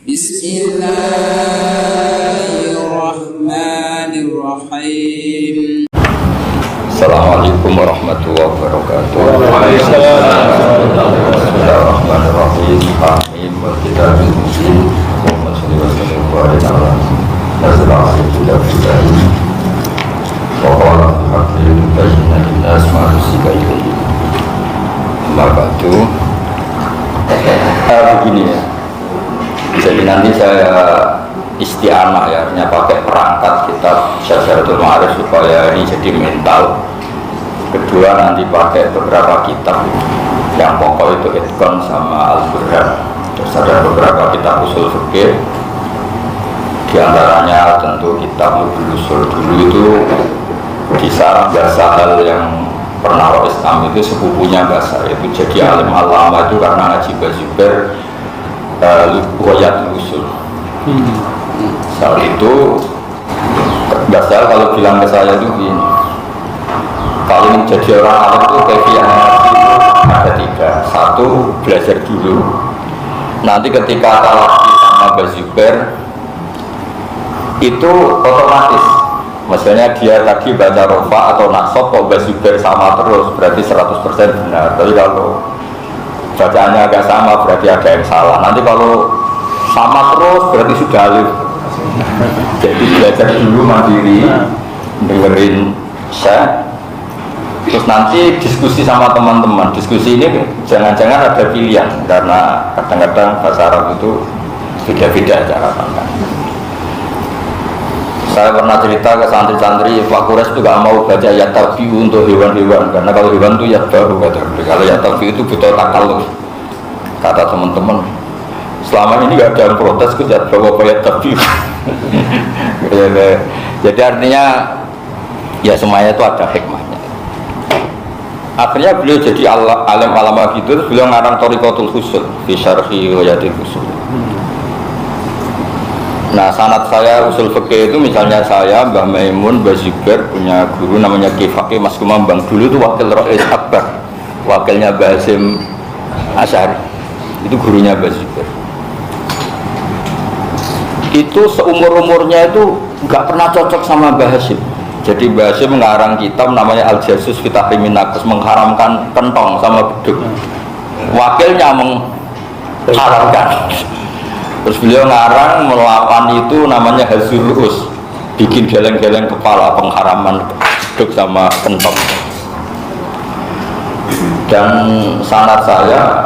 Bismillahirrahmanirrahim. Assalamualaikum warahmatullahi wabarakatuh. Bismillahirrahmanirrahim. Amin. Wa kitabil mubin. Allahumma shalli wa sallim wa barik ala nabiyyina Muhammadin. Wa qala haqqin bayyana lin-nas ma nusika ilayhi. Amma ba'du. Begini ya. Jadi nanti saya isti'anah ya, artinya pakai perangkat kitab Syajaratul Ma'arif supaya ini jadi mental. Kedua nanti pakai beberapa kitab yang pokok itu Itqan sama Al-Burhan. Terus ada beberapa kitab usul fikih. Di antaranya tentu kitab usul dulu itu kisah bahasa hal yang pernah Islam itu sepupunya bahasa itu jadi alim alama itu karena ngaji Bazuber Wayat usul. Saat itu Basal kalau bilang ke saya itu gini, kalau ingin jadi orang alim itu kefiahnya ada tiga. Satu, belajar dulu. Nanti ketika talaki sama Bazuber itu otomatis, maksudnya dia tadi baca rofa atau nasab kok Bazuber sama terus berarti 100% benar. Tapi kalau bacaannya agak sama berarti ada yang salah. Nanti kalau sama terus berarti sudah alif. Jadi belajar dulu mandiri, dengerin saya, terus nanti diskusi sama teman-teman. Diskusi ini jangan-jangan ada pilihan karena kadang-kadang bahasa Arab itu beda-beda cara pandang. Saya pernah cerita ke santri-santri, Pak Kures itu gak mau baca ayat tabi'u untuk hewan-hewan karena kalau hewan itu ayat baru kata. Kalau ayat tabi'u itu butuh takaluf. Kata teman-teman, selama ini gak ada yang protes ke ayat bawa ayat tabi'u. Jadi artinya ya semuanya itu ada hikmahnya. Akhirnya beliau jadi alim alama gitu, beliau ngarang Thariqatul Usul fi syarhi Wayatil Usul. Nah, sanad saya usul fikih itu misalnya saya, Mbah Maimun, Bazuber punya guru namanya Ki Faqih Mas Kumambang. Dulu itu wakil Rais Akbar, wakilnya Mbah Hasyim Asy'ari. Itu gurunya Bazuber. Itu seumur-umurnya itu nggak pernah cocok sama Mbah Hasyim. Jadi Mbah Hasyim mengarang kitab namanya Al-Jasus fi Tahrimin Naqs, mengharamkan kentong sama beduk. Wakilnya mengharamkan. Terus beliau ngarang melawan itu namanya Hazur Ru'us, bikin geleng-geleng kepala, pengharaman beduk sama kentong. Dan sanad saya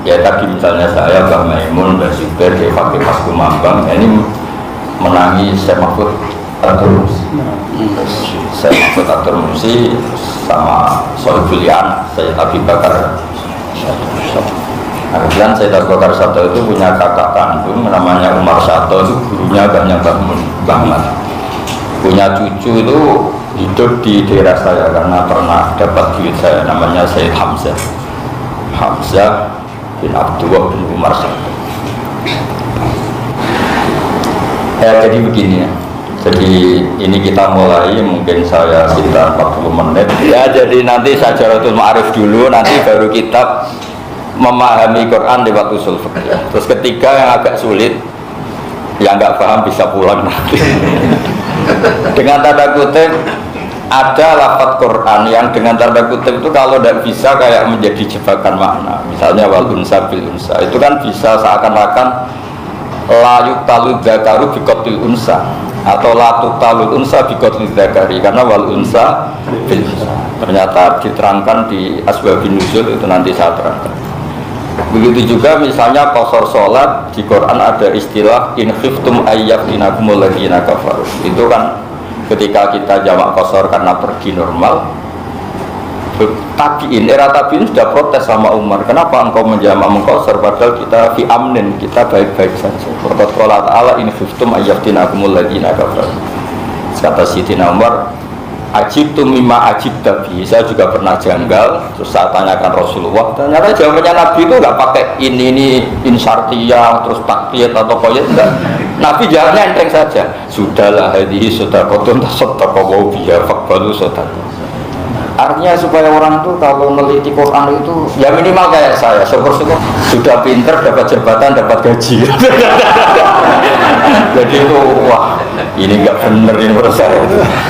ya tadi misalnya saya Mbah Maimun, Bazuber, Ki Faqih Mas Kumambang ini menangi Syekh Mahfud At-Turmusi. Syekh Mahfud At-Turmusi sama Sohibul Lian, Sayyid Abi Bakar. Kemudian Sayyid Abu Bakar Sato itu punya kakak kandung namanya Umar Sato, itu gurunya banyak banget. Punya cucu itu hidup di daerah saya karena pernah dapat duit saya namanya Sayyid Hamzah bin Abdullah bin Umar Sato. Jadi begini ya. Jadi ini kita mulai mungkin saya sekitar 40 menit. Ya jadi nanti Syajaratul Ma'arif dulu, nanti baru kitab memahami Quran lewat usul fikih. Terus ketiga yang agak sulit, yang nggak paham bisa pulang nanti. Dengan tanda kutip ada lafaz Quran yang dengan tanda kutip itu kalau tidak bisa kayak menjadi jebakan makna. Misalnya wal unsa bil unsa itu kan bisa seakan-akan la yuqtalu dzakaru bi qatlil unsa atau la tuqtalul unsa bi qatlil dzakari karena wal unsa bil unsa. Ternyata diterangkan di asbabun nuzul itu nanti saya terangkan. Begitu juga misalnya qasar sholat di Quran ada istilah in khiftum ayyafinakumul ladzina kafaru. Itu kan ketika kita jamak qasar karena pergi normal. Tabiin, era tabiin sudah protes sama Umar. Kenapa engkau menjamak mengqasar padahal kita fi amnin, kita baik-baik saja. Qad qala ta'ala in khiftum ayyafinakumul ladzina kafaru. Kata Sayyidina Umar, ajibtu mimma ajibta bi. Saya juga pernah janggal, terus saya tanyakan Rasulullah. Ternyata jawabannya Nabi itu nggak pakai ini insyartiyah, terus taklid atau koyet enggak. Nabi jawabnya enteng saja. Sudahlah hadhihi shadaqatun tasaddaqu biha faqbalu shadaqah. Artinya supaya orang tuh kalau meneliti Quran itu ya minimal kayak saya, syukur-syukur sudah pinter dapat jabatan, dapat gaji. Jadi itu wah ini nggak bener ini menurut saya.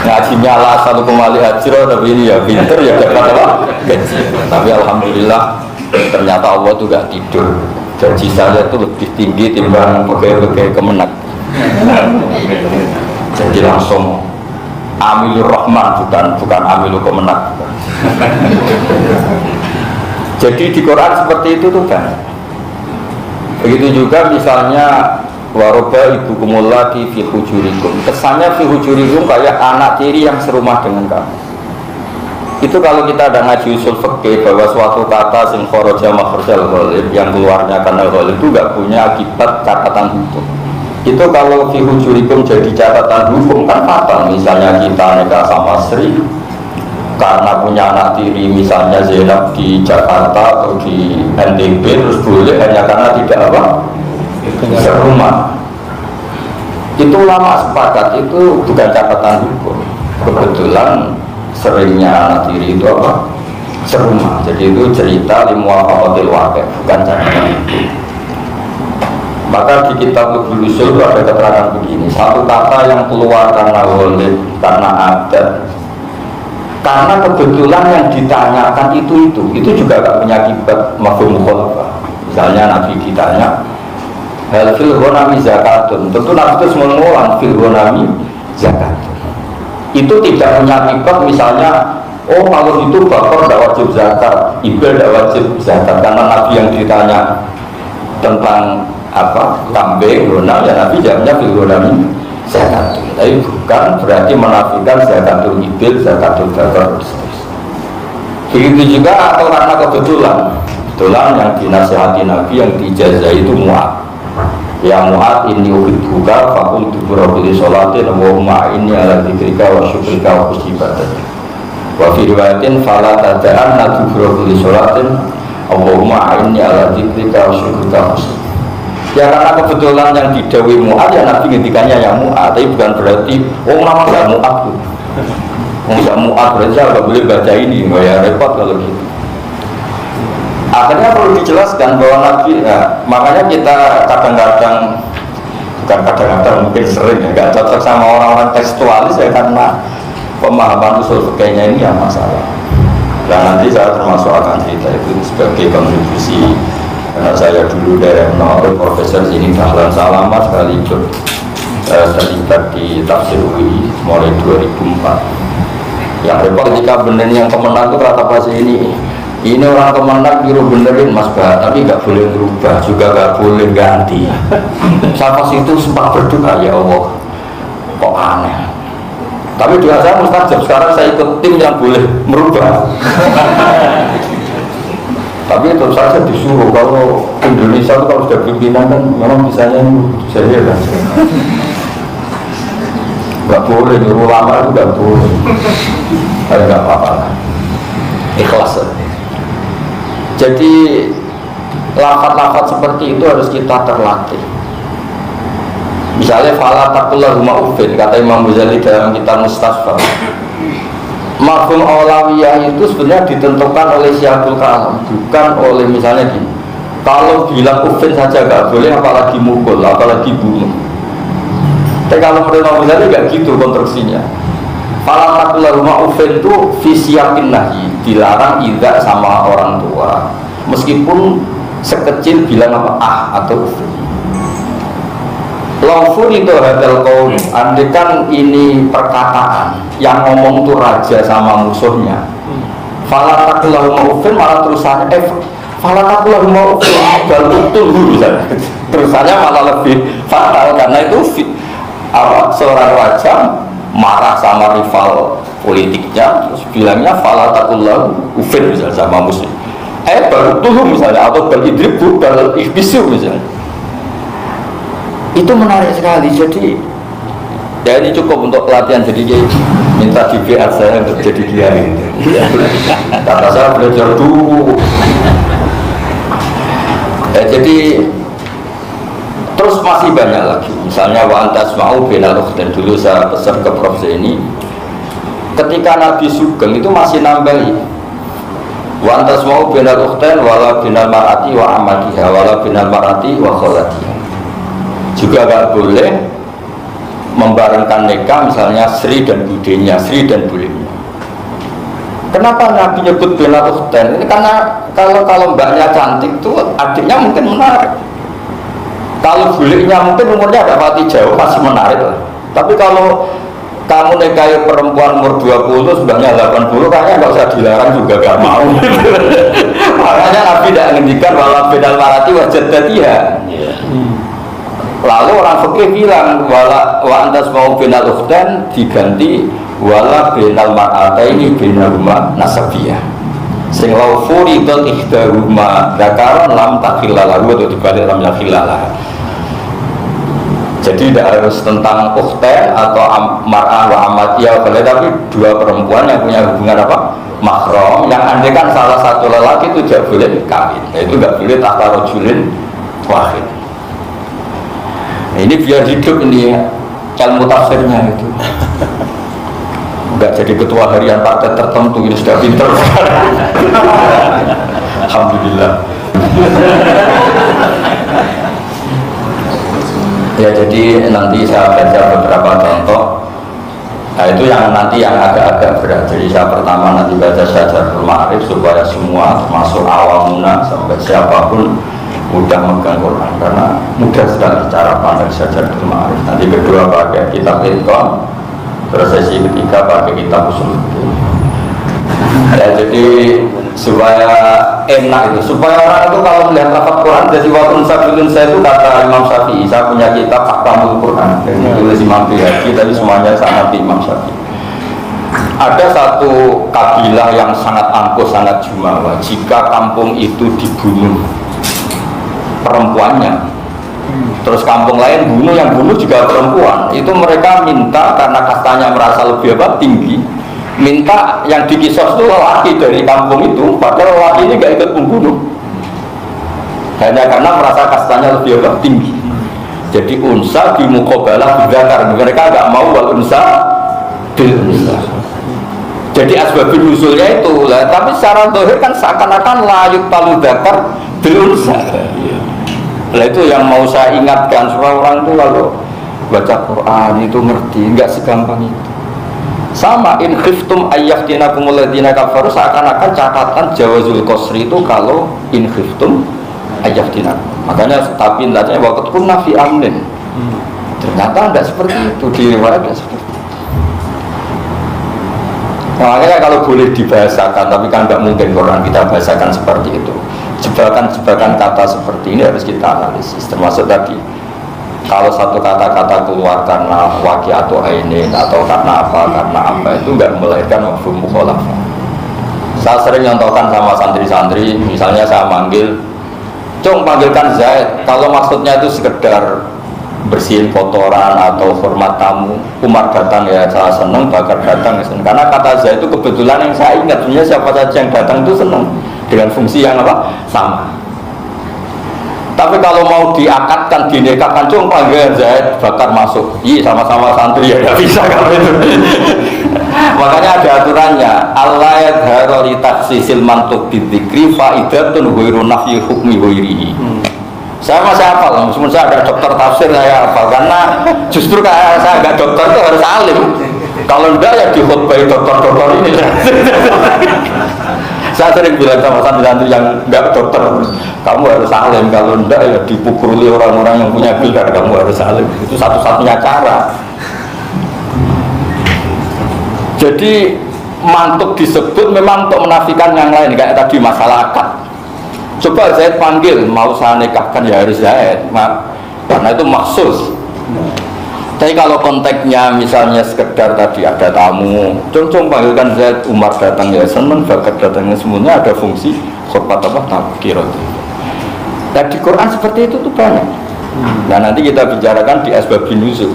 Ngajinya lah satu kembali ajro tapi ini ya pinter ya dapat apa? Gaji. Tapi alhamdulillah ternyata Allah tuh gak tidur. Gaji saya itu lebih tinggi timbang pegawai-pegawai Kemenak. Jadi langsung Amilur Rahman bukan Amilur Kemenak. Jadi di Quran seperti itu tuh banyak. Begitu juga misalnya waroba ibu kumulati fi hujurikum. Kesannya fi hujurikum kayak anak tiri yang serumah dengan kamu. Itu kalau kita ada ngaji usul fikih bahwa suatu kata sing kharaja makhrajal ghalib yang keluarnya karena ghalib itu enggak punya akibat catatan hukum. Itu kalau fi hujurikum jadi catatan hukum kan fatal. Misalnya kita nikah sama Sri karena punya anak tiri misalnya Zainab di Jakarta atau di NTB terus boleh hanya karena tidak apa? Serumah. Itu lama sepakat itu bukan catatan hukum. Kebetulan seringnya anak tiri itu apa? Serumah. Jadi itu cerita limuwafaqatil waqi' bukan catatan hukum. Maka di kitab Lughul Usul itu ada keterangan begini, satu kata yang keluar karena ghalib, karena adat, karena kebetulan yang ditanyakan itu juga gak punya akibat mafhum mukhalafah. Misalnya Nabi ditanya hal fil ghanami zakatun, tentu Nabi itu mengulang fil ghanami zakatun. Itu tidak punya akibat misalnya oh kalau itu bakor tidak wajib zakat, ibel tidak wajib zakat, karena Nabi yang ditanya tentang apa kambing ghanam ya Nabi jawabnya fil ghanami zakatun. Tapi bukan berarti menafikan zakatul ibil, zakatul bakor. Begitu juga atau karena kebetulan yang dinasihati Nabi yang dijazai itu Mu'ad. Ya Mu'ad inni uhibbuka faqul dubura kulli sholatin Allahumma inni ala dzikrika wa syukrika wa husni ibadatik. Wa fi riwayatin fala tada'anna dubura kulli sholatin Allahumma inni ala dzikrika wa syukrika wa husni. Ya karena kebetulan yang didhawuhi Mu'ad ya Nabi ngendikannya ya Mu'ad, tapi bukan berarti nama saya Mu'ad tuh. Saya Mu'ad berarti saya nggak boleh baca ini, nggak ya repot kalau gitu. Akhirnya perlu dijelaskan bahwa Nabi, ya, makanya kita kadang-kadang bukan kadang-kadang mungkin sering ya nggak cocok sama orang-orang tekstualis ya karena pemahaman usul fikihnya ini yang masalah. Dan nanti saya termasuk akan cerita itu sebagai kontribusi. Karena saya dulu dari nol Profesor Zini Dahlan Salama sekali ikut terlibat di tafsir UI mulai 2004. Yang repot ketika benerin yang Kemenak itu kata pas ini orang Kemenak nyuruh benerin Mas Bah, tapi nggak boleh berubah juga nggak boleh ganti. Saya pas itu sempat berdoa ya Allah, kok aneh. Tapi doa saya mustajab. Sekarang saya ikut tim yang boleh merubah. Tapi terus saja disuruh kalau Indonesia itu kalau sudah pimpinan kan memang bisanya saya kan nggak boleh nyuruh lama itu nggak boleh, tapi nggak apa-apa, ikhlas. Jadi lafaz-lafaz seperti itu harus kita terlatih. Misalnya fala taqullahumma uffin kata Imam Ghazali dalam kitab Mustasfa. Mafhum awlawiyah itu sebenarnya ditentukan oleh siapul kalam, bukan oleh misalnya gini. Kalau bilang ufin saja nggak boleh, apalagi mukul, apalagi bunuh. Tapi kalau menurut Imam Ghazali nggak gitu konstruksinya. Fala taqullahumma ufin itu fisyakin nahi, dilarang tidak sama orang tua, meskipun sekecil bilang apa atau ufin. Laufun itu hadal kaum, andekan ini perkataan yang ngomong tuh raja sama musuhnya. Fala taqullahumma uffin malah terusannya fala taqullahumma uffin bal utul misalnya. Terusannya malah lebih fatal karena itu seorang raja marah sama rival politiknya terus bilangnya fala taqullahumma uffin misalnya sama musuh. Bal utul misalnya atau bal idribu bal ihbisu misalnya. Itu menarik sekali. Jadi ya ini cukup untuk pelatihan. Jadi minta di BR saya untuk jadi kiai. Kata saya belajar dulu. Jadi terus masih banyak lagi. Misalnya wa antas mau binal ukhtain, dulu saya pesan ke Prof ini. Ketika Nabi Sugeng itu masih nambahi wa antas mau binal ukhtain wala binal marati wa amatiha wala binal marati wa kholatiha. Juga nggak boleh membarengkan nikah misalnya Sri dan budenya, Sri dan bulenya. Kenapa Nabi nyebut Bela Ukhten? Ini karena kalau mbaknya cantik tuh adiknya mungkin menarik. Kalau bulenya mungkin umurnya ada pati jauh masih menarik lah. Tapi kalau kamu nikahi perempuan umur 20, sebelahnya 80, kayaknya nggak usah dilarang juga gak mau. Makanya Nabi tidak menghentikan wala bedal marati wajad datiha. Lalu orang fikih bilang wala wa antas mau binal ukhtan diganti wala binal ma'ataini binahuma nasabiyah. Sing lau furidat ihdahuma dzakaran lam takhillalahu atau dibalik lam yakhillalah. Jadi tidak harus tentang ukhten atau mar'ah wa amatiyah, tapi dua perempuan yang punya hubungan apa? Mahram, yang andaikan salah satu lelaki itu tidak boleh kawin, itu tidak boleh tahta rajulin wahid. Nah, ini biar hidup ini ilmu tafsirnya itu. Enggak jadi ketua harian partai tertentu, ini sudah pinter. Alhamdulillah. Ya, jadi nanti saya baca beberapa contoh. Nah, itu yang nanti yang agak-agak berat. Jadi saya pertama nanti baca Syajaratul Ma'arif supaya semua termasuk awamuna sampai siapapun mudah megang Quran, karena mudah sekali cara pandang Syajaratul Ma'arif. Nanti kedua pakai kitab Itqan, terus sesi ketiga pakai kitab Ushul. Ya, jadi supaya enak itu, supaya orang itu kalau melihat lafaz Quran dari waktu sabdun saya itu kata Imam Syafi'i, saya punya kitab Ahkamul Quran dan ditulis Imam Bihaqi, tapi semuanya sangat Imam Syafi'i. Ada satu kabilah yang sangat angkuh, sangat jumawa. Jika kampung itu dibunuh perempuannya, terus kampung lain bunuh, yang bunuh juga perempuan, itu mereka minta karena kastanya merasa lebih tinggi, minta yang dikisos itu lelaki dari kampung itu, padahal lelaki ini gak ikut membunuh, hanya karena merasa kastanya lebih tinggi. Jadi unsa di muqabalah bidakar, mereka gak mau wal unsa bil unsa. Jadi asbabun nusulnya itu lah, tapi secara zahir kan seakan-akan layuk talu dakar bil unsa. Nah, itu yang mau saya ingatkan supaya orang itu kalau baca Quran itu ngerti, nggak segampang itu. Sama in khiftum ayyafdinakumul ladzina kafaru, seakan-akan catatan jawazul qasri itu kalau in khiftum ayyafdinakum. Makanya tapi bacanya waqt kunna fi amnin. Ternyata tidak seperti itu, di riwayat tidak seperti itu. Nah, makanya kalau boleh dibahasakan, tapi kan nggak mungkin Quran kita bahasakan seperti itu. Jebakan-jebakan kata seperti ini harus kita analisis, termasuk tadi kalau satu kata-kata keluar karena waqi atau ainin atau karena apa itu nggak melahirkan mafhum mukhalafah. Saya sering nyontohkan sama santri-santri, misalnya saya manggil Cung, panggilkan Zaid, kalau maksudnya itu sekedar bersihin kotoran atau hormat tamu, Umar datang ya saya senang, Bakar datang ya senang, karena kata Zaid itu kebetulan yang saya ingat, sebenarnya siapa saja yang datang itu senang dengan fungsi yang apa? Sama. Tapi kalau mau diakatkan, dinikahkan, Cung panggil Zaid, Bakar masuk, iya sama-sama santri ya nggak bisa kalau itu. Makanya ada aturannya, Allah yadhara li takhsisil mantuq bidzikri faidatun ghairu nafyi hukmi ghairihi. Saya masih hafal, meskipun saya ada dokter tafsir saya hafal, karena justru kayak saya nggak dokter itu harus alim. Kalau enggak ya dikhutbahi dokter-dokter ini. Saya sering bilang sama santri-santri yang enggak dokter, kamu harus alim, kalau enggak ya dipukuli orang-orang yang punya gelar, kamu harus alim. Itu satu-satunya cara. Jadi mantuk disebut memang untuk menafikan yang lain, kayak tadi masalah akad. Coba Zaid panggil, mau saya nikahkan ya harus Zaid, karena itu maksus. Tapi kalau konteksnya misalnya sekedar tadi ada tamu, cung panggilkan Zaid, Umar datang ya senang, Bakar datangnya semuanya ada fungsi khutbah apa takbir. Dan di Quran seperti itu tuh banyak. Nah nanti kita bicarakan di asbabun nuzul.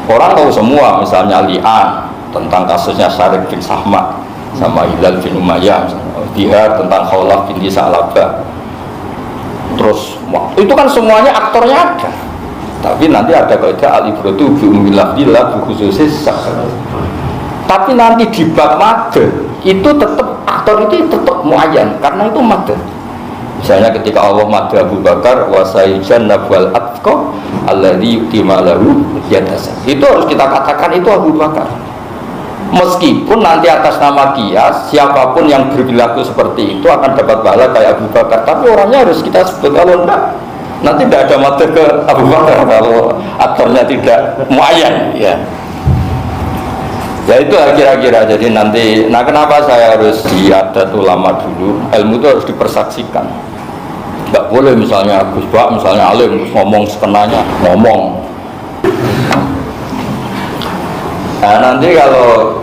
Orang tahu semua, misalnya li'an tentang kasusnya Syarif bin Sahma sama Hilal bin Umayyah, Dihar tentang Khawlah binti Sa'labah. Terus itu kan semuanya aktornya ada. Tapi nanti ada kaidah al-ibratu bi umumil lafzi la bi khususis sahab. Tapi nanti di bab mad itu tetap aktor itu tetap muayyan karena itu mad. Misalnya ketika Allah madu Abu Bakar wasaijan nabwal atqa alladzi yu'timalahu yatasa. Itu harus kita katakan itu Abu Bakar. Meskipun nanti atas nama kias siapapun yang berperilaku seperti itu akan dapat pahala kayak Abu Bakar, tapi orangnya harus kita sebut. Kalau enggak nanti tidak ada madu ke Abu Bakar kalau aktornya tidak muayyan ya. Ya itu kira-kira. Jadi nanti, nah kenapa saya harus diadat ulama dulu? Ilmu itu harus dipersaksikan. Nggak boleh misalnya Gus Bak, misalnya alim ngomong sekenanya, ngomong. Nah nanti kalau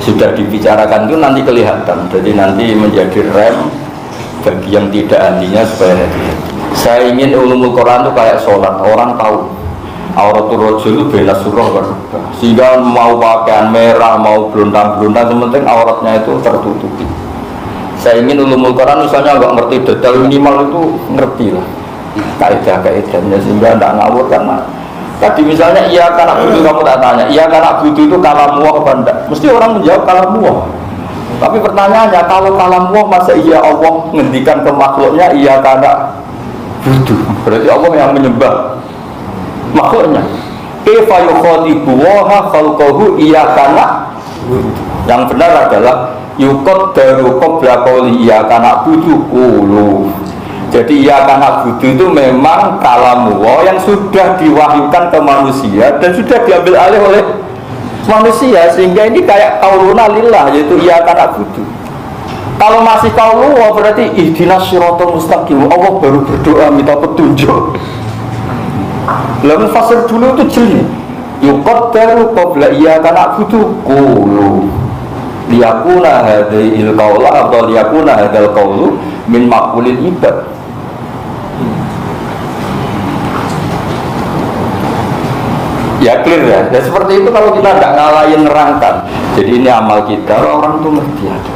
sudah dibicarakan itu nanti kelihatan. Jadi nanti menjadi rem bagi yang tidak ahlinya supaya saya ingin ulumul Quran itu kayak sholat, orang tahu auratul rajul itu bena surah kan, sehingga mau pakaian merah, mau belundang-belundang, sementing auratnya itu tertutupi. Saya ingin ulumul Quran misalnya nggak ngerti detail minimal itu ngerti lah kaidah-kaidahnya sehingga tidak ngawur. Karena tadi misalnya iya karena butuh, kamu tak tanya iya karena butuh itu kalamullah apa enggak, mesti orang menjawab kalamullah. Tapi pertanyaannya kalau kalamullah masa iya Allah ngendikan ke makhluknya iya karena butuh, berarti Allah yang menyembah makhluknya. Kaifa yukhatibu wa khalqahu iyyaka na'budu. Yang benar adalah yuqaddaru qabla qawli iyyaka na'budu qulu. Jadi iyyaka na'budu itu memang kalamu yang sudah diwahyukan ke manusia dan sudah diambil alih oleh manusia, sehingga ini kayak qauluna lillah, yaitu iyyaka na'budu. Kalau masih qaulullah berarti ihdinas shiratal mustaqim, Allah baru berdoa minta petunjuk. Lalu fasir dulu itu jeli. Yuqaddaru qabla iyyaka na'budu qulu liyakuna hadhil qaula atau liyakuna hadzal qaulu min maqulil ibad. Ya clear ya. Dan seperti itu kalau kita tidak ngalahin nerangkan. Jadi ini amal kita, orang itu ngerti aja.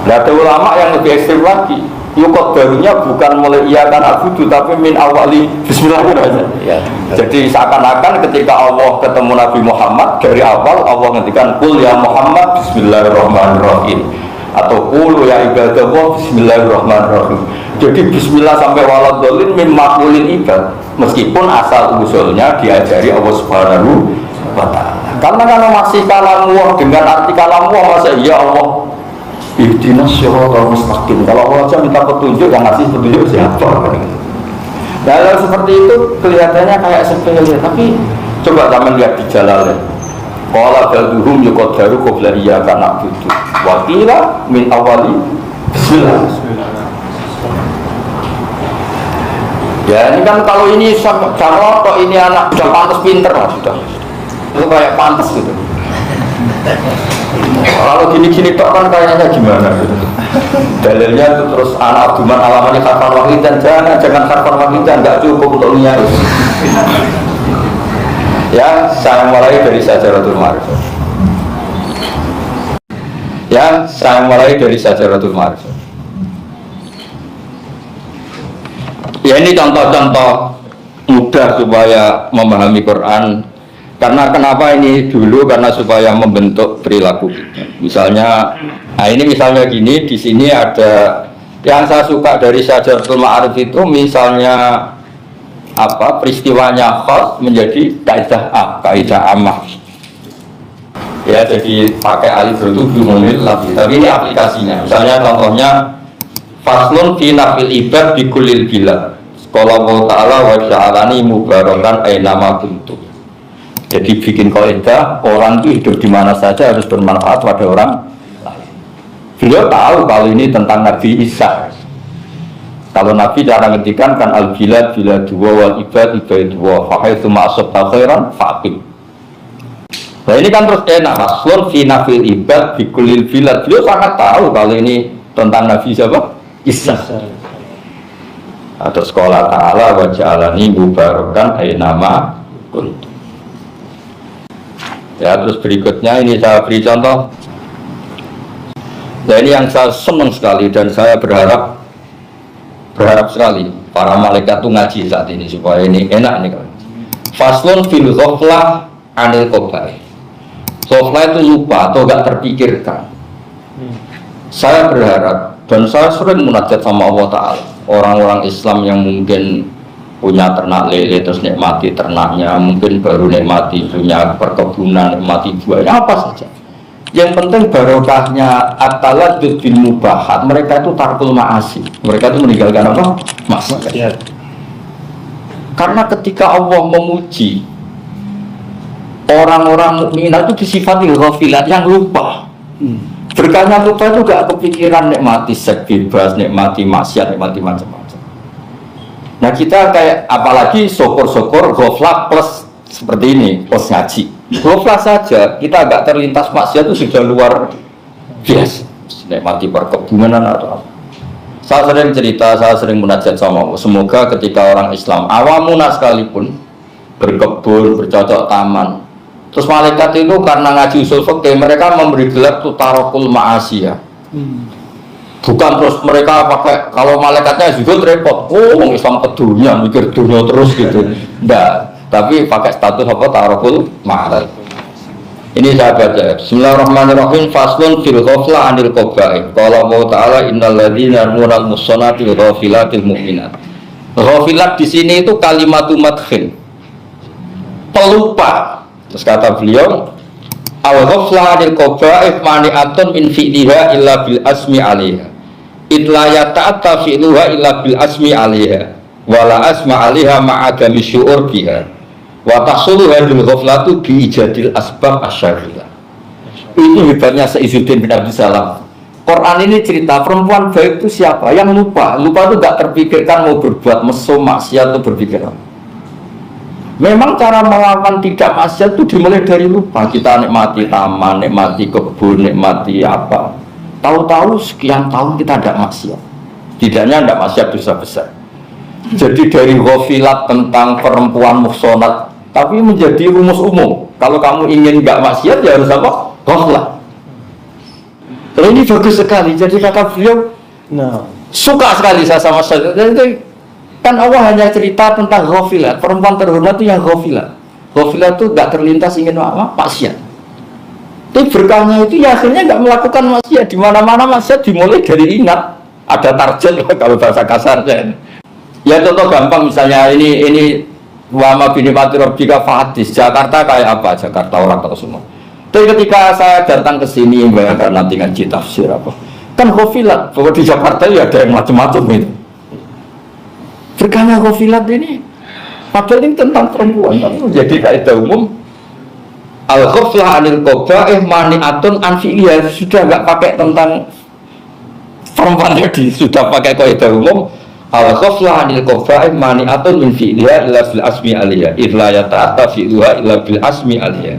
Nah, ada ulama yang lebih ekstrim lagi. Yukot barunya bukan mulai iya kan abudu, tapi min awali bismillahirrahmanirrahim. Ya. Jadi seakan-akan ketika Allah ketemu Nabi Muhammad dari awal Allah ngendikan qul ya Muhammad bismillahirrahmanirrahim atau qul ya ibadallah bismillahirrahmanirrahim. Jadi bismillah sampai waladhdallin min maqulil ibad, meskipun asal usulnya diajari Allah Subhanahu wa taala. Karena kalau masih kalamullah dengan arti kalamullah masa iya Allah ihdinas shiratal mustaqim. Kalau Allah saja minta petunjuk, yang ngasih petunjuk siapa? Nah, kalau seperti itu kelihatannya kayak sepele, tapi coba kamu lihat di Jalalain. Qala ba'duhum yuqaddaru qabla iyyaka na'budu wa qila min awali bismillah. Ya ini kan kalau ini kalau ini anak sudah pantas pinter lah sudah. Itu kayak pantas gitu. Kalau gini-gini tok kan kayaknya gimana gitu. Dalilnya itu terus anak abduman alamani kharfan wahidan, jangan kharfan wahidan, nggak cukup untuk nyari. Ya, saya mulai dari Syajaratul Ma'rifah. Ya, saya mulai dari Syajaratul Ma'rifah. Ya ini contoh-contoh mudah supaya memahami Quran. Karena kenapa ini dulu? Karena supaya membentuk perilaku kita. Misalnya, nah ini misalnya gini, di sini ada yang saya suka dari Syajaratul Ma'arif itu, misalnya apa peristiwanya khas menjadi kaidah kaidah ammah. Ya jadi pakai alif itu jumlahil lafzi. Tapi ini aplikasinya. Misalnya contohnya faslun fi nafil ibad bi kullil bilad. Qala wa ta'ala wa ja'alani mubarakan aina kuntu. Jadi bikin kaidah orang itu hidup di mana saja harus bermanfaat pada orang lain. Beliau tahu kalau ini tentang Nabi Isa. Kalau Nabi cara ngetikan kan al-bilad biladwa wal ibad ibadwa fa haitsu ma asabta khairan faqim. Nah ini kan terus enak faslun fi nafil ibad bi kullil bilad. Beliau sangat tahu kalau ini tentang Nabi siapa? Isa. Atau sekolah ta'ala wa ja'alani mubarakan aina kuntu. Ya terus berikutnya ini saya beri contoh. Nah ini yang saya senang sekali dan saya berharap sekali para malaikat itu ngaji saat ini supaya ini enak nih kan. Faslun fil ghaflah anil qabai. Ghaflah itu lupa atau gak terpikirkan. Saya berharap Dan saya sering munajat sama Allah Ta'ala. Orang-orang Islam yang mungkin punya ternak lele terus nikmati ternaknya, mungkin baru nikmati punya perkebunan, nikmati buahnya, apa saja. Yang penting barokahnya at-taladdud bil mubahat. Mereka itu tarkul ma'asi. Mereka itu meninggalkan apa? Maksiat. Karena ketika Allah memuji orang-orang mukminat itu disifati ghafilat, yang lupa. Berkahnya lupa itu gak kepikiran nikmati seks bebas, nikmati maksiat, nikmati macam-macam. Nah kita kayak apalagi syukur-syukur ghaflah plus seperti ini, plus ngaji. Ghaflah saja, kita agak terlintas maksiat itu sudah luar biasa. Nikmati perkebunan atau apa. Saya sering cerita, saya sering munajat sama Allah. Semoga ketika orang Islam awamuna sekalipun berkebun, bercocok taman, terus malaikat itu karena ngaji usul fikih mereka memberi gelar itu tarokul ma'asiyah. Bukan terus mereka pakai, kalau malaikatnya juga repot, Islam ke dunia, mikir dunia terus gitu. Enggak, tapi pakai status apa tarokul ma'asiyah. Ini saya baca. Bismillahirrahmanirrahim. Faslun fil ghaflah anil qabaih. Qala Allah Ta'ala innal ladzina yarmunal muhsanati ghafilatil mu'minat. Ghafilat di sini itu kalimatu madkhin. Pelupa. Terus kata beliau, al-ghaflah anil qabaih mani'atun min fi'liha illa bil asmi 'alaiha. Illa yata'atta fi'luha illa bil asmi 'alaiha. Wala asma 'alaiha ma'adami syu'ur biha. Wa tahsulu hadil ghaflatu bi ijadil asbab asyariyah. Itu hebatnya Sayyidzuddin bin Abdul Salam. Quran ini cerita perempuan baik itu siapa? Yang lupa. Lupa itu gak terpikirkan mau berbuat mesum, maksiat itu berpikiran. Memang cara melawan tidak maksiat itu dimulai dari lupa. Kita nikmati taman, nikmati kebun, nikmati apa. Tahu-tahu sekian tahun kita tidak maksiat. Tidaknya tidak maksiat dosa besar. Jadi dari ghafilat tentang perempuan muhsanat, tapi menjadi rumus umum. Kalau kamu ingin nggak maksiat ya harus apa? Ghaflah. Kalau ini bagus sekali. Jadi kata beliau, suka sekali saya sama saya. Jadi, kan Allah hanya cerita tentang ghafilat. Perempuan terhormat itu yang ghafilat. Ghafilat itu nggak terlintas ingin apa? Maksiat. Tapi berkahnya itu ya akhirnya nggak melakukan maksiat. Di mana-mana maksiat dimulai dari ingat. Ada target kalau bahasa kasarnya. Ya contoh gampang misalnya ini wama binipati robbika fahadis. Jakarta kayak apa? Jakarta orang tahu semua. Tapi ketika saya datang ke sini bayangkan nanti ngaji tafsir apa, kan ghafilat bahwa di Jakarta ya ada yang macam-macam itu. Berkahnya ghafilat ini padahal ini tentang perempuan, tapi menjadi kaidah umum. Al-ghaflah anil qabaih mani'atun an fi'liha, sudah enggak pakai tentang perempuan tadi, sudah pakai kaidah umum. Al-ghaflah anil qabaih mani'atun min fi'liha illa bil asmi 'alaiha. Idza yata'atta fi'luha illa bil asmi 'alaiha.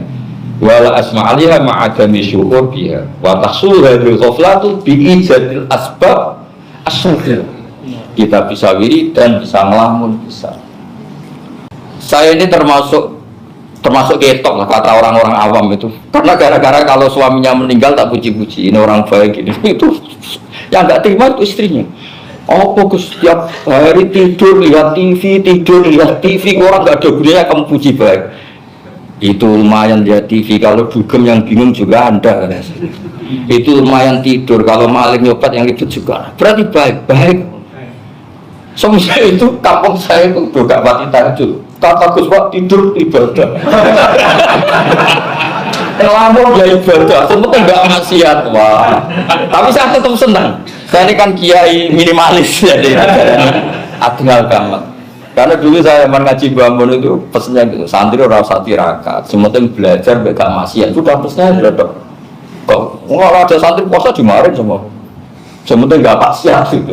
Wala asma 'alaiha ma'adami syu'ur biha. Wa tahsul hadhil ghaflatu bi ijadil asbab asyariyah. Kita bisa wiridan, bisa ngelamun, bisa. Saya ini termasuk ketok lah kata orang-orang awam itu. Karena gara-gara kalau suaminya meninggal tak puji-puji, ini orang baik ini. Itu yang nggak terima itu istrinya. Oh, fokus setiap hari tidur lihat TV, orang nggak ada gunanya kamu puji baik. Itu lumayan lihat TV, kalau dugem yang bingung juga Anda. Itu lumayan tidur, kalau maling nyobat yang ribet juga. Berarti baik. Semua itu kampung saya itu gak mati tahajud. Kata Gus Pak tidur ibadah. Lamun ya ibadah, sebetulnya enggak maksiat. Wah. Tapi saya tetap senang. Saya ini kan kiai minimalis jadi tinggal gampang. Karena dulu saya mengaji bangun itu pesennya gitu, santri ora usah tirakat, sementing belajar enggak maksiat. Sudah pesennya sudah. Kok kalau ada santri puasa dimarahin sama. Sementing enggak maksiat gitu.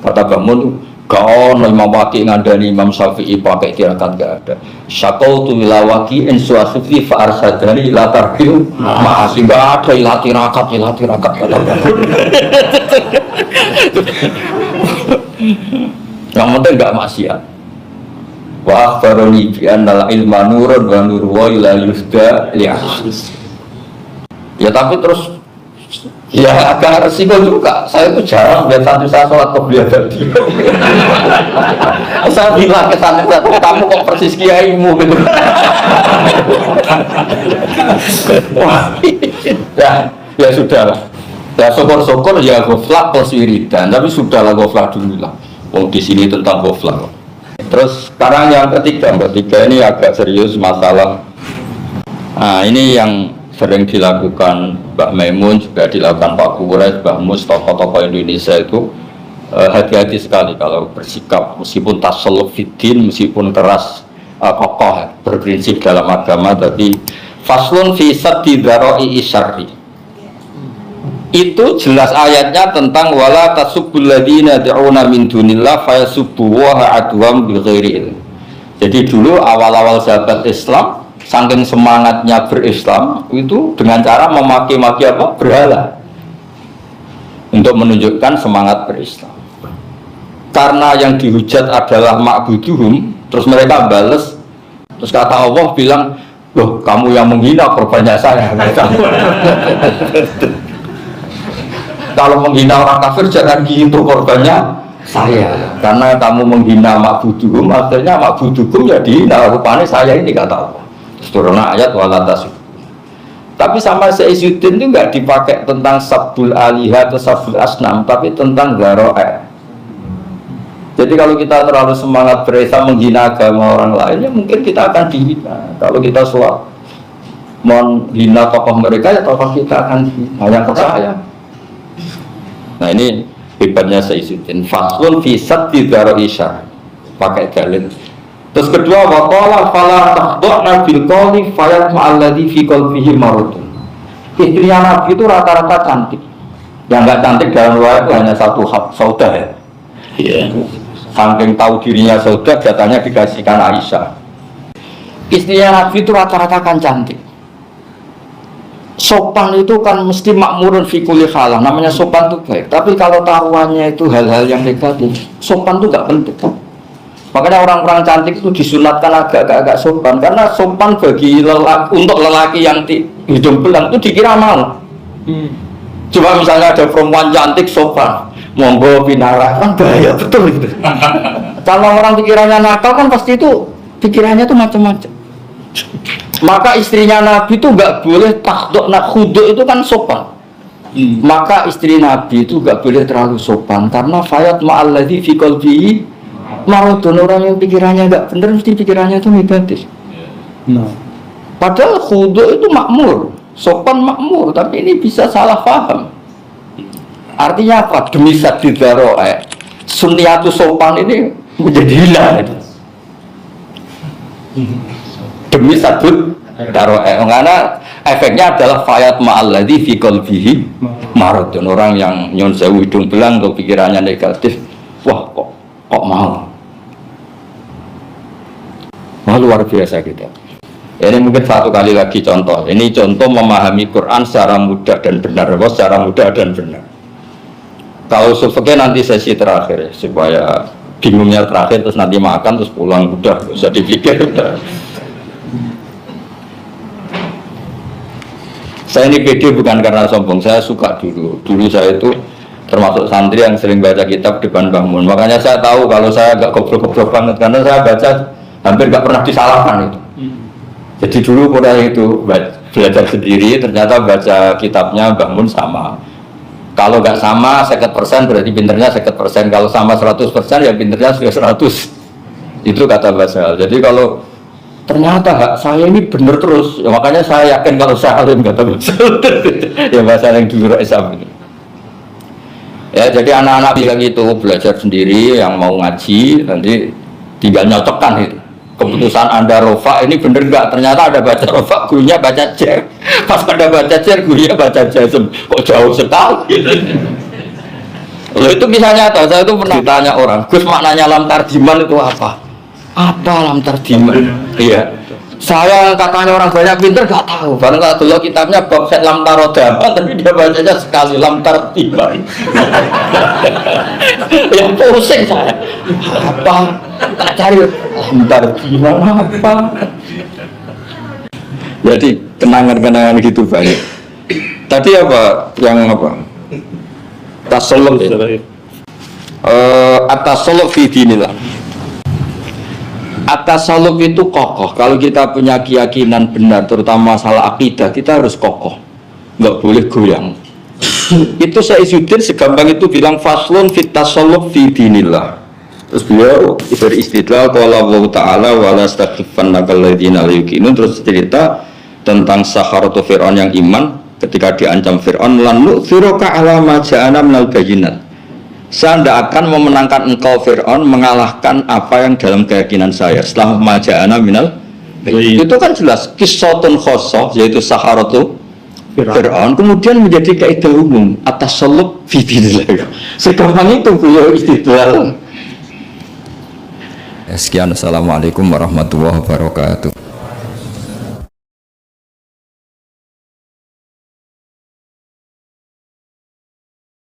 Kata bangun kau Imam Waqi ngandani Imam Syafi'i pakai tirakat gak ada. Syakautu ila Waqi in su'asufi fa arsadani ila tarbil ma'asi, gak ada ilah tirakat yang penting gak maksiat. Wa akhbaroni bi annal ilma nurun wa nur wa ila yusda li'ahsis. Ya tapi terus ya agak resiko juga. Saya itu jarang lihat santri saya sholat qobliyah tadi. Saya bilang ke santri saya, kamu kok persis kiaimu gitu. Wah, ya sudah lah. Ya syukur-syukur ya ghaflah plus wiridan, tapi sudahlah ghaflah dulu lah. Wong di sini tentang ghaflah. Terus sekarang yang ketiga ini agak serius masalah. Nah, ini yang sering dilakukan Mbak Maimun, juga dilakukan Pak Kures, Mbak Mus, tokoh-tokoh Indonesia itu hati-hati sekali kalau bersikap meskipun tasalluf fiddin, meskipun keras kokoh berprinsip dalam agama, tapi faslun fi saddi dzara'i isyarri. Itu jelas ayatnya tentang wala tasubbul ladzina yad'una min dunillah fayasubbu wa adwam bighairi ilm. Jadi dulu awal-awal sahabat Islam saking semangatnya berislam itu dengan cara memaki-maki apa? Berhala untuk menunjukkan semangat berislam. Karena yang dihujat adalah ma'buduhum, terus mereka balas, terus kata Allah bilang, loh kamu yang menghina korbannya saya. Kalau menghina orang kafir jangan gitu, korbannya saya. Karena kamu menghina ma'buduhum, akhirnya ma'buduhum ya dihina, rupanya saya ini kata Allah. Turun ayat walatas. Tapi sama Saizuddin itu nggak dipakai tentang sabbul alihah atau sabbul asnam, tapi tentang dzara'i. Jadi kalau kita terlalu semangat berislam menghina agama orang lain, ya mungkin kita akan dihina. Kalau kita selalu menghina tokoh mereka, ya tokoh kita akan dihina. Yang percaya. Nah ini hebatnya Saizuddin. Faslun fi saddi dzara'i syar'i. Pakai dalil. Terus kedua, waqala fala tahdha'na bil qawli fayatma alladhi fi qalbihi maradun. Istrinya Nabi itu rata-rata cantik. Yang enggak cantik dalam riwayat hanya satu Saudah ya. Iya. Saking tahu dirinya Saudah, jatahnya dikasihkan Aisyah. Istrinya Nabi itu rata-rata kan cantik. Sopan itu kan mesti makmurun fi kulli halah. Namanya sopan itu baik. Tapi kalau taruhannya itu hal-hal yang negatif, sopan itu enggak penting. Makanya orang-orang cantik itu disunatkan agak-agak sopan, karena sopan bagi untuk lelaki yang hidung belang itu dikira mau. Coba misalnya ada perempuan cantik sopan, monggo pinara, kan bahaya betul gitu. Kalau orang pikirannya nakal kan pasti itu pikirannya tuh macam-macam. Maka istrinya Nabi itu nggak boleh takdok nak khuduk itu kan sopan. Maka istri Nabi itu nggak boleh terlalu sopan, karena fayat ma'alladzi fi qalbihi maradun. Orang yang pikirannya enggak benar mesti pikirannya itu negatif. Padahal khudu itu makmur, sopan makmur, tapi ini bisa salah paham. Artinya apa? Demi saddi dzara'i, sunniyatu sopan ini menjadi hilang. Demi saddi dzara'i, karena efeknya adalah fayat ma'alladzi fi qalbihi maradun. Orang yang nyon sewu hidung belang atau pikirannya negatif, wah kok mau. Wah, luar biasa kita. Ini mungkin satu kali lagi contoh. Ini contoh memahami Quran secara mudah dan benar. Secara mudah dan benar. Kalau sebagainya nanti sesi terakhir, supaya bingungnya terakhir terus nanti makan terus pulang udah bisa dipikir. Saya ini pede bukan karena sombong. Saya suka dulu. Dulu saya itu termasuk santri yang sering baca kitab depan Mbah Mun. Makanya saya tahu kalau saya agak goblok-goblok banget, karena saya baca hampir nggak pernah disalahkan itu. Jadi dulu mulai itu belajar sendiri, ternyata baca kitabnya Mbah Mun sama. Kalau nggak sama 50% berarti pinternya 50%. Kalau sama 100% ya pinternya sudah 100. Itu kata Mbah Sal. Jadi kalau ternyata hak saya ini benar terus, ya makanya saya yakin kalau saya alim, kata Mbah Sal. Ya Mbah Sal yang dulu Islam itu. Ya, jadi anak-anak bilang gitu, belajar sendiri, yang mau ngaji nanti tinggal nyocokkan itu. Keputusan Anda rofa ini bener nggak? Ternyata ada baca rofa, gurunya baca jer. Pas ada baca jer, gurunya baca jasem. Kok jauh sekali? Loh, itu kisah nyata. Saya itu pernah ditanya orang, Gus, maknanya lam tarjiman itu apa? Apa lam tarjiman? Iya. Saya katanya orang banyak pinter gak tahu. Barang kalau dulu kitabnya bab set lam tarodama, tapi dia bacanya sekali lam tartiban. Yang pusing saya. Apa? Tak cari lam tartiban apa? Jadi kenangan-kenangan gitu banyak. Tadi apa? Yang apa? Tasalluf. At-tasalluf fi dinillah. At-tasalluf itu kokoh. Kalau kita punya keyakinan benar, terutama masalah akidah, kita harus kokoh, nggak boleh goyang. Itu Saizuddin segampang itu bilang faslun fit tasalluf fi dinillah. Terus beliau beristidlal qala Allah taala wala astaghfirannaka alladziina la yuqinun, terus cerita tentang Sakharatu Fir'aun yang iman ketika diancam Fir'aun lan nu'thiraka ala ma ja'ana minal bayyinat. Saya tidak akan memenangkan engkau Fir'aun mengalahkan apa yang dalam keyakinan saya setelah ma ja'ana minal bayyinat. Itu kan jelas qissatun khossah, yaitu Sakharatu Fir'aun kemudian menjadi kaidah umum atas salub fibillah. Segampang itu beliau istidlal. Sekian, assalamualaikum warahmatullahi wabarakatuh.